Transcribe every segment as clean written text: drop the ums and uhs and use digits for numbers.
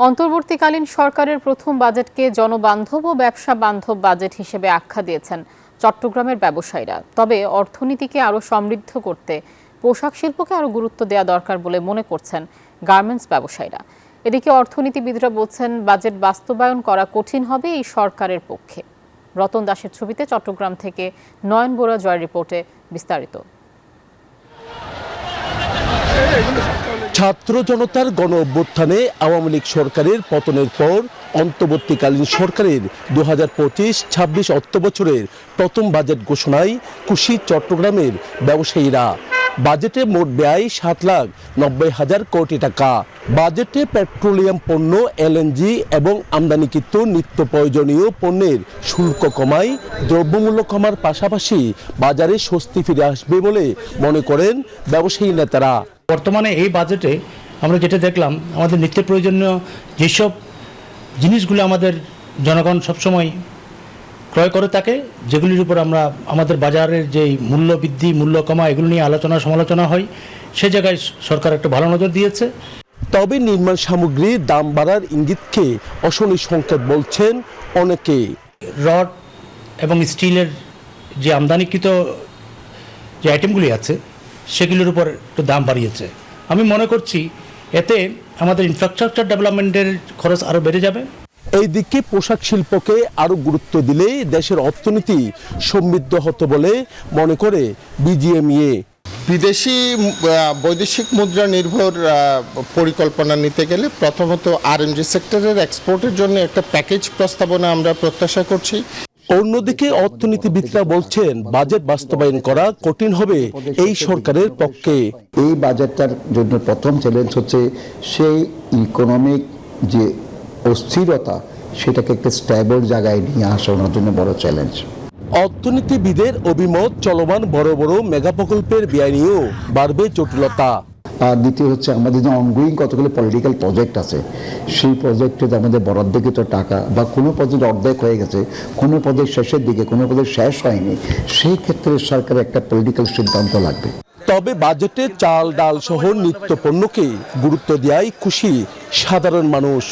অন্তর্বর্তীকালীন সরকারের প্রথম বাজেটকে জনবান্ধব ও ব্যবসা বান্ধব বাজেট হিসেবে আখ্যা দিয়েছেন চট্টগ্রামের ব্যবসায়ীরা। তবে অর্থনীতিকে আরও সমৃদ্ধ করতে পোশাক শিল্পকে আরও গুরুত্ব দেওয়া দরকার বলে মনে করছেন গার্মেন্টস ব্যবসায়ীরা। এদিকে অর্থনীতিবিদরা বলছেন বাজেট বাস্তবায়ন করা কঠিন হবে এই সরকারের পক্ষে। রতন দাসের ছবিতে চট্টগ্রাম থেকে নয়ন বড়ুয়া জয়ের রিপোর্টে বিস্তারিত। ছাত্র জনতার গণ অভ্যুত্থানে আওয়ামী লীগ সরকারের পতনের পর অন্তর্বর্তীকালীন সরকারের 2025-26 অর্থবছরের প্রথম বাজেট ঘোষণায় খুশি চট্টগ্রামের ব্যবসায়ীরা। বাজেটে মোট ব্যয় 7,90,000 কোটি টাকা। বাজেটে পেট্রোলিয়াম পণ্য, এলএনজি এবং আমদানিকৃত নিত্য প্রয়োজনীয় পণ্যের শুল্ক কমায় দ্রব্যমূল্য কমার পাশাপাশি বাজারে স্বস্তি ফিরে আসবে বলে মনে করেন ব্যবসায়ী নেতারা। বর্তমানে এই বাজেটে আমরা যেটা দেখলাম, আমাদের নিত্য প্রয়োজনীয় যেসব জিনিসগুলো আমাদের জনগণ সবসময় ক্রয় করে থাকে, যেগুলির উপর আমরা আমাদের বাজারের যে মূল্য বৃদ্ধি, মূল্য কমা, এগুলো নিয়ে আলোচনা সমালোচনা হয়, সে জায়গায় সরকার একটা ভালো নজর দিয়েছে। তবে নির্মাণ সামগ্রীর দাম বাড়ার ইঙ্গিতকে অশনি সংকেত বলছেন অনেকে। রড এবং স্টিলের যে আমদানিকৃত যে আইটেমগুলি আছে, সেগুলির উপর একটু দাম বাড়িয়েছে। আমি মনে করছি এতে আমাদের ইনফ্রাস্ট্রাকচার ডেভেলপমেন্টের খরচ আরও বেড়ে যাবে। এই দিকে পোশাক শিল্পকে আরও গুরুত্ব দিলে দেশের অর্থনীতি সমৃদ্ধ হতো বলে মনে করে বিজিএমইএ। বিদেশি বৈদেশিক মুদ্রা নির্ভর পরিকল্পনা নিতে গেলে প্রথমত আরএমজি সেক্টরের এক্সপোর্টের জন্য একটা প্যাকেজ প্রস্তাবনা আমরা প্রত্যাশা করছি। অন্যদিকে অর্থনীতিবিদরা বলছেন বাজেট বাস্তবায়ন করা কঠিন হবে এই সরকারের পক্ষে। এই বাজেটটার জন্য প্রথম চ্যালেঞ্জ হচ্ছে সেই ইকোনমিক যে অস্থিরতা, সেটাকে একটা স্ট্যাবল জায়গায় নিয়ে আসা ওনার জন্য বড় চ্যালেঞ্জ। অর্থনীতিবিদের অভিমত, চলমান বড় বড় মেগা প্রকল্পের ব্যয় নিয়েও বাড়বে জটিলতা। আর দ্বিতীয় হচ্ছে আমাদের যে অনগোয়িং কতগুলো পলিটিক্যাল প্রজেক্ট আছে, সেই প্রজেক্টে আমাদের বরাদ্দকৃত টাকা বা কোনো প্রজেক্ট অর্ধেক হয়ে গেছে, কোনো প্রজেক্ট শেষের দিকে, কোনো প্রজেক্ট শেষ হয়নি, সেই ক্ষেত্রে সরকারের একটা পলিটিক্যাল সিদ্ধান্ত লাগবে। তবে বাজেটে চাল, ডাল সহ নিত্য পণ্যকে গুরুত্ব দেওয়ায় খুশি সাধারণ মানুষ।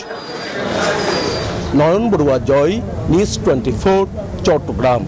নয়ন বড়ুয়া জয়, নিউজ 24, চট্টগ্রাম।